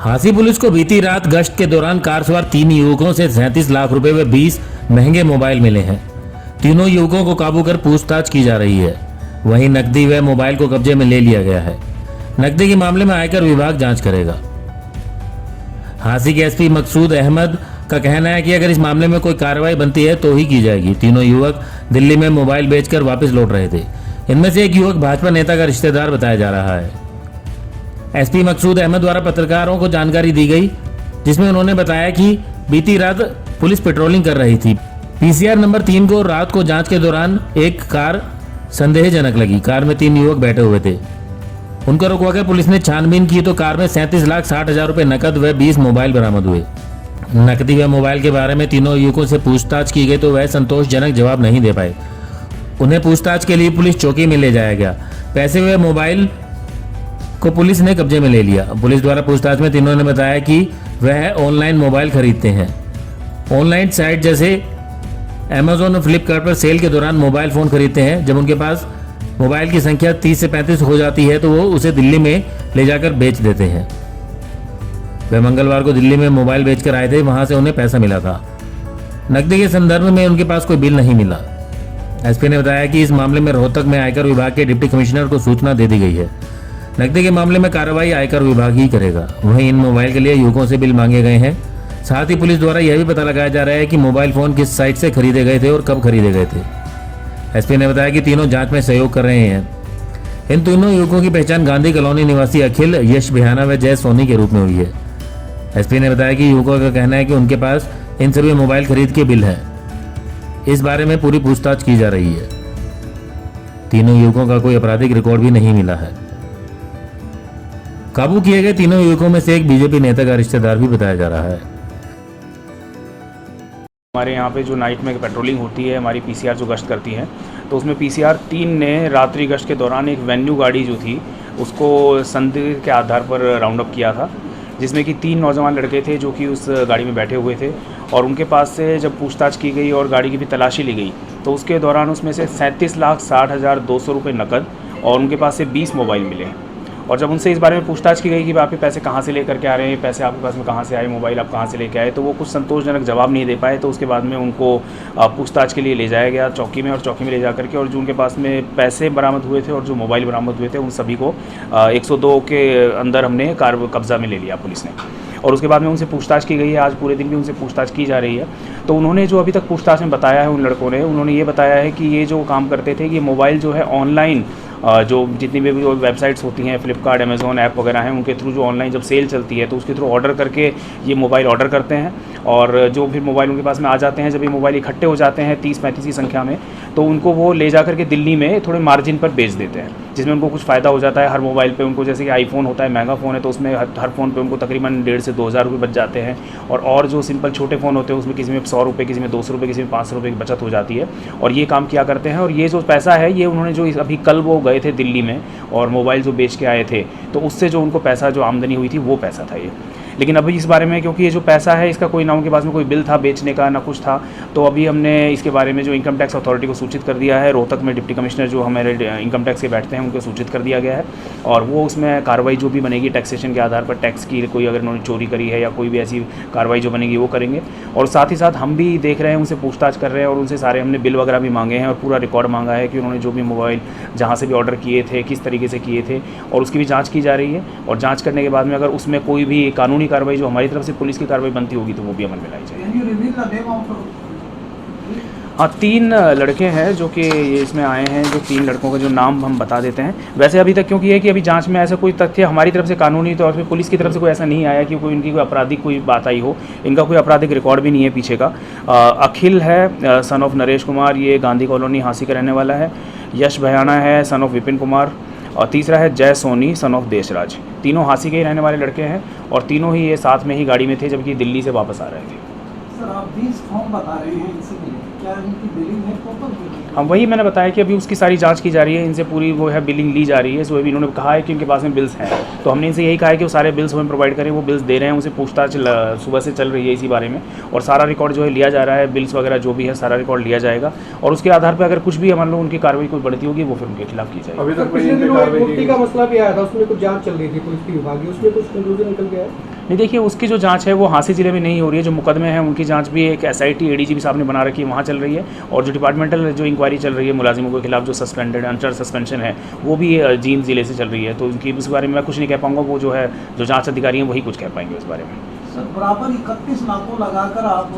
Hansi police को बीती रात गश्त के दौरान कार सवार 3 युवकों से 37 लाख रुपए व 20 महंगे मोबाइल मिले हैं। तीनों युवकों को काबू कर पूछताछ की जा रही है। वहीं नकदी व मोबाइल को कब्जे में ले लिया गया है। नकदी के मामले में आयकर विभाग जांच करेगा। हांसी के एसपी मकसूद अहमद का कहना है कि अगर इस मामले में कोई कार्रवाई बनती है तो ही की जाएगी। तीनों युवक दिल्ली में मोबाइल बेचकर वापस लौट रहे थे। इनमें से एक युवक भाजपा नेता का रिश्तेदार बताया जा रहा है। एसपी मकसूद अहमद द्वारा पत्रकारों को जानकारी दी गई, जिसमें उन्होंने बताया कि बीती रात पुलिस पेट्रोलिंग कर रही थी। पीसीआर नंबर 3 को रात को जांच के दौरान एक कार संदेहजनक लगी। कार में 3 युवक बैठे हुए थे। उनको रुकवाकर पुलिस ने छानबीन की तो कार में 37,60,000 रुपए नकद व 20 मोबाइल बरामद हुए। नकदी व मोबाइल के बारे में तीनों युवकों से पूछताछ की गई तो वह संतोषजनक जवाब नहीं दे पाए। उन्हें पूछताछ के लिए पुलिस चौकी में ले जाया गया। पैसे व मोबाइल को पुलिस ने कब्जे में ले लिया। पुलिस द्वारा पूछताछ में तीनों ने बताया कि वह ऑनलाइन मोबाइल खरीदते हैं। ऑनलाइन साइट जैसे अमेजोन और फ्लिपकार्ट पर सेल के दौरान मोबाइल फ़ोन खरीदते हैं। जब उनके पास मोबाइल की संख्या 30 से 35 हो जाती है तो वो उसे दिल्ली में ले जाकर बेच देते हैं। वह मंगलवार को दिल्ली में मोबाइल बेचकर आए थे, वहां से उन्हें पैसा मिला था। नकदी के संदर्भ में उनके पास कोई बिल नहीं मिला। एसपी ने बताया कि इस मामले में रोहतक में आयकर विभाग के डिप्टी कमिश्नर को सूचना दे दी गई है। नकदी के मामले में कार्रवाई आयकर विभाग ही करेगा। वहीं इन मोबाइल के लिए युवकों से बिल मांगे गए हैं। साथ ही पुलिस द्वारा यह भी पता लगाया जा रहा है कि मोबाइल फोन किस साइट से खरीदे गए थे और कब खरीदे गए थे। एसपी ने बताया कि तीनों जांच में सहयोग कर रहे हैं। इन तीनों युवकों की पहचान गांधी कॉलोनी निवासी अखिल, यश बिहाना व जय सोनी के रूप में हुई है। एसपी ने बताया कि युवकों का कहना है कि उनके पास इन सभी मोबाइल खरीद के बिल हैं। इस बारे में पूरी पूछताछ की जा रही है। तीनों युवकों का कोई आपराधिक रिकॉर्ड भी नहीं मिला है। काबू किए गए तीनों युवकों में से एक बीजेपी नेता का रिश्तेदार भी बताया जा रहा है। हमारे यहाँ पे जो नाइट में पेट्रोलिंग होती है, हमारी पीसीआर जो गश्त करती है, तो उसमें पीसीआर 3 ने रात्रि गश्त के दौरान एक वेन्यू गाड़ी जो थी उसको संदिग्ध के आधार पर राउंड अप किया था, जिसमें कि 3 नौजवान लड़के थे जो कि उस गाड़ी में बैठे हुए थे। और उनके पास से जब पूछताछ की गई और गाड़ी की भी तलाशी ली गई तो उसके दौरान उसमें से 37,60,200 रुपये नकद और उनके पास से 20 मोबाइल मिले। और जब उनसे इस बारे में पूछताछ की गई कि आप ये पैसे कहाँ से लेकर के आ रहे हैं, पैसे आपके पास में कहाँ से आए, मोबाइल आप कहाँ से लेके आए, तो वो कुछ संतोषजनक जवाब नहीं दे पाए। तो उसके बाद में उनको पूछताछ के लिए ले जाया गया चौकी में, और चौकी में ले जा करके और जो उनके पास में पैसे बरामद हुए थे और जो मोबाइल बरामद हुए थे उन सभी को 102 के अंदर हमने कब्जा में ले लिया पुलिस ने। और उसके बाद में उनसे पूछताछ की गई है। आज पूरे दिन भी उनसे पूछताछ की जा रही है। तो उन्होंने जो अभी तक पूछताछ में बताया है उन लड़कों ने, उन्होंने ये बताया है कि ये जो काम करते थे, ये मोबाइल जो है ऑनलाइन जो जितनी भी वेबसाइट्स होती हैं, फ्लिपकार्ट, अमेज़ॉन ऐप वगैरह हैं, उनके थ्रू जो ऑनलाइन जब सेल चलती है तो उसके थ्रू ऑर्डर करके ये मोबाइल ऑर्डर करते हैं। और जो फिर मोबाइल उनके पास में आ जाते हैं, जब ये मोबाइल इकट्ठे हो जाते हैं 30-35 की संख्या में, तो उनको वो ले जा करके दिल्ली में थोड़े मार्जिन पर बेच देते हैं, जिसमें उनको कुछ फ़ायदा हो जाता है। हर मोबाइल पे उनको, जैसे कि आईफोन होता है, महंगा फ़ोन है, तो उसमें हर फ़ोन पे उनको तकरीबन 1,500 से 2,000 रुपये बच जाते हैं। और जो सिंपल छोटे फ़ोन होते हैं उसमें किसी में 100 रुपये, किसी में 200 रुपये, किसी में 500 रुपये की बचत हो जाती है। और ये काम किया करते हैं। और ये जो पैसा है ये उन्होंने जो अभी कल वो गए थे दिल्ली में और मोबाइल जो बेच के आए थे, तो उससे जो उनको पैसा जो आमदनी हुई थी वो पैसा था ये। लेकिन अभी इस बारे में, क्योंकि ये जो पैसा है इसका कोई ना उनके पास में कोई बिल था बेचने का, ना कुछ था, तो अभी हमने इसके बारे में जो इनकम टैक्स अथॉरिटी को सूचित कर दिया है। रोहतक में डिप्टी कमिश्नर जो हमारे इनकम टैक्स के बैठते हैं उनको सूचित कर दिया गया है। और वो उसमें कार्रवाई जो भी बनेगी टैक्सेशन के आधार पर, टैक्स की कोई अगर उन्होंने चोरी करी है या कोई भी ऐसी कार्रवाई जो बनेगी वो करेंगे। और साथ ही साथ हम भी देख रहे हैं, उनसे पूछताछ कर रहे हैं और उनसे सारे हमने बिल वगैरह भी मांगे हैं और पूरा रिकॉर्ड मांगा है कि उन्होंने जो भी मोबाइल जहाँ से भी ऑर्डर किए थे किस तरीके से किए थे, और उसकी भी जाँच की जा रही है। और जाँच करने के बाद में अगर उसमें कोई भी कानूनी कार्रवाई जो हमारी तरफ से पुलिस की कार्रवाई बनती होगी तो वो भी अमल में लाई जाएगी। हाँ, 3 लड़के हैं जो कि इसमें आए हैं। जो 3 लड़कों का जो नाम हम बता देते हैं। वैसे अभी तक क्योंकि है कि अभी जांच में ऐसा कोई तथ्य हमारी तरफ से कानूनी तौर पे पुलिस की तरफ से कोई ऐसा नहीं आया कि कोई इनकी कोई आपराधिक कोई बात आई हो। इनका कोई आपराधिक रिकॉर्ड भी नहीं है पीछे का। अखिल है सन ऑफ नरेश कुमार, ये गांधी कॉलोनी हांसी का रहने वाला है। यश भयाना है सन ऑफ विपिन कुमार। और तीसरा है जय सोनी सन ऑफ देशराज। तीनों हांसी के ही रहने वाले लड़के हैं और तीनों ही ये साथ में ही गाड़ी में थे जबकि दिल्ली से वापस आ रहे थे। सर, आप 20 फॉर्म बता रहे हैं इसीलिए क्या इनकी बिलिंग है प्रॉपर? हाँ, वही मैंने बताया कि अभी उसकी सारी जांच की जा रही है, इनसे पूरी वो है बिलिंग ली जा रही है। सो अभी इन्होंने कहा है कि उनके पास में बिल्स हैं, तो हमने इनसे यही कहा है कि वो सारे बिल्स हमें प्रोवाइड करें। वो बिल्स दे रहे हैं, उनसे पूछताछ सुबह से चल रही है इसी बारे में और सारा रिकॉर्ड जो है लिया जा रहा है। बिल्स वगैरह जो भी है सारा रिकॉर्ड लिया जाएगा और उसके आधार पर अगर कुछ भी मान लो उनकी कार्रवाई कोई बढ़ती होगी वो फिर उनके खिलाफ की जाएगी। अभी तक पिछले दिनों एक मूर्ति का मसला भी आया था, उसमें कुछ जाँच चल रही थी पुलिस की विभाग की, उसमें कुछ कंक्लूजन निकल गया है? नहीं देखिए, उसकी जो जांच है वो हांसी ज़िले में नहीं हो रही है। जो मुकदमे हैं उनकी जांच भी एक SIT ADGP साहब ने बना रखी है, वहाँ चल रही है। और जो डिपार्टमेंटल जो इंक्वायरी चल रही है मुलाजिमों के खिलाफ जो सस्पेंडेड अंडर सस्पेंशन है, वो भी जींद ज़िले से चल रही है। तो उनकी इस बारे में मैं कुछ नहीं कह पाऊँगा, वो जो है जो जाँच अधिकारी हैं वही कुछ कह पाएंगे इस बारे में। सर बराबर 31 नाकों लगाकर आप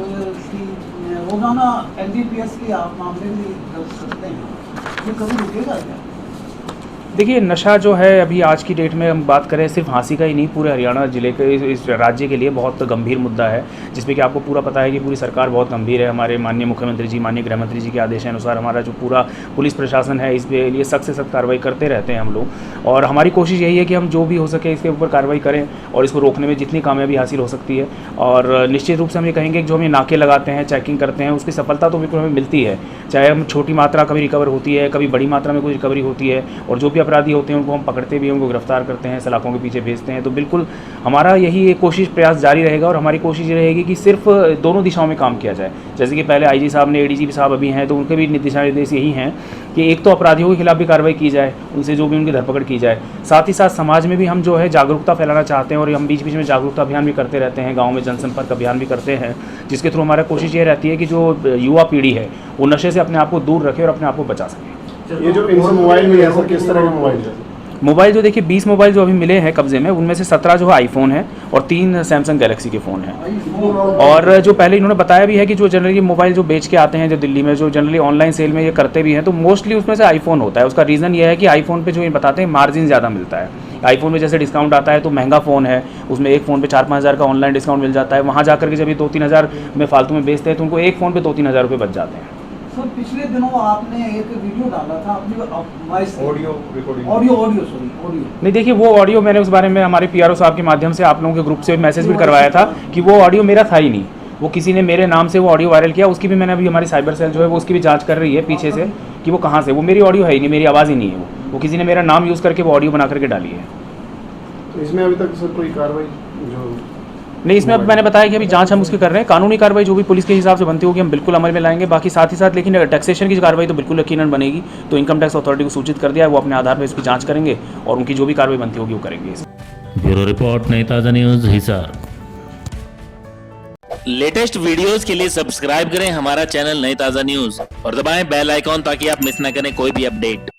रोजाना NDPS की आप मामले भी दर्ज करते हैं, ये कभी रुकेगा क्या? देखिए, नशा जो है अभी आज की डेट में हम बात करें, सिर्फ हाँसी का ही नहीं, पूरे हरियाणा जिले के इस राज्य के लिए बहुत गंभीर मुद्दा है, जिसमें कि आपको पूरा पता है कि पूरी सरकार बहुत गंभीर है। हमारे माननीय मुख्यमंत्री जी, माननीय गृह मंत्री जी के आदेशानुसार हमारा जो पूरा पुलिस प्रशासन है इस पे लिए सख्त से सख्त कार्रवाई करते रहते हैं हम लोग। और हमारी कोशिश यही है कि हम जो भी हो सके इसके ऊपर कार्रवाई करें और इसको रोकने में जितनी कामयाबी हासिल हो सकती है। और निश्चित रूप से हम ये कहेंगे कि जो हम ये नाके लगाते हैं, चेकिंग करते हैं, उसकी सफलता तो बिल्कुल हमें मिलती है। चाहे हम छोटी मात्रा कभी रिकवर होती है, कभी बड़ी मात्रा में कोई रिकवरी होती है, और जो भी अपराधी होते हैं उनको हम पकड़ते भी हैं, उनको गिरफ्तार करते हैं, सलाखों के पीछे भेजते हैं। तो बिल्कुल हमारा यही एक कोशिश प्रयास जारी रहेगा और हमारी कोशिश ये रहेगी कि सिर्फ दोनों दिशाओं में काम किया जाए। जैसे कि पहले IG साहब ने, ADGP साहब अभी हैं, तो उनके भी दिशा निर्देश यही हैं कि एक तो अपराधियों के खिलाफ भी कार्रवाई की जाए, उनसे जो भी उनकी धरपकड़ की जाए, साथ ही साथ समाज में भी हम जो है जागरूकता फैलाना चाहते हैं। और हम बीच बीच में जागरूकता अभियान भी करते रहते हैं, गाँव में जनसंपर्क अभियान भी करते हैं, जिसके थ्रू हमारा कोशिश ये रहती है कि जो युवा पीढ़ी है वो नशे से अपने आप को दूर रखे और अपने आप को बचा सके। ये जो इनसे मोबाइल मिले हैं सर, किस तरह के मोबाइल है? मोबाइल जो देखिए 20 मोबाइल जो अभी मिले हैं कब्जे में, उनमें से 17 जो है आईफोन है और 3 सैमसंग गैलेक्सी के फ़ोन हैं। और जो पहले इन्होंने बताया भी है कि जो जनरली मोबाइल जो बेच के आते हैं जो दिल्ली में, जो जनरली ऑनलाइन सेल में ये करते भी हैं, तो मोस्टली उसमें से आईफोन होता है। उसका रीज़न ये है कि आईफोन पे जो ये बताते हैं मार्जिन ज़्यादा मिलता है। आईफोन में जैसे डिस्काउंट आता है तो महंगा फ़ोन है, उसमें एक फ़ोन पे 4-5 हज़ार का ऑनलाइन डिस्काउंट मिल जाता है। वहाँ जाकर के जब ये 2-3 हज़ार में फालतू में बेचते हैं तो उनको एक फ़ोन पे 2-3 हज़ार रुपये बच जाते हैं। सर पिछले दिनों आपने एक वीडियो डाला था अपनी वॉइस ऑडियो रिकॉर्डिंग, ऑडियो नहीं देखिए, वो ऑडियो मैंने उस बारे में हमारे PRO साहब के माध्यम से आप लोगों के ग्रुप से मैसेज भी करवाया था कि वो ऑडियो मेरा था ही नहीं, वो किसी ने मेरे नाम से वो ऑडियो वायरल किया। उसकी भी मैंने अभी हमारी साइबर सेल जो है वो उसकी भी जांच कर रही है पीछे से कि वो कहाँ से, वो मेरी ऑडियो है ही नहीं, मेरी आवाज़ ही नहीं है, वो किसी ने मेरा नाम यूज़ करके वो ऑडियो बना करके डाली है। तो इसमें अभी तक सर कोई कार्रवाई जो नहीं, इसमें अब मैंने बताया कि अभी जांच हम उसकी कर रहे हैं। कानूनी कार्रवाई जो भी पुलिस के हिसाब से बनती होगी हम बिल्कुल अमल में लाएंगे। बाकी साथ ही साथ लेकिन टैक्सेशन की कार्रवाई तो बिल्कुल यकीनन बनेगी। तो इनकम टैक्स अथॉरिटी को सूचित कर दिया है, वो अपने आधार पर इसकी जांच करेंगे और उनकी जो भी कार्रवाई बनती होगी वो करेंगे। ब्यूरो रिपोर्ट, नई ताज़ा न्यूज़, हिसार। लेटेस्ट वीडियोस के लिए सब्सक्राइब करें हमारा चैनल नई ताज़ा न्यूज़ और दबाएं बेल आइकॉन ताकि आप मिस ना करें कोई भी अपडेट।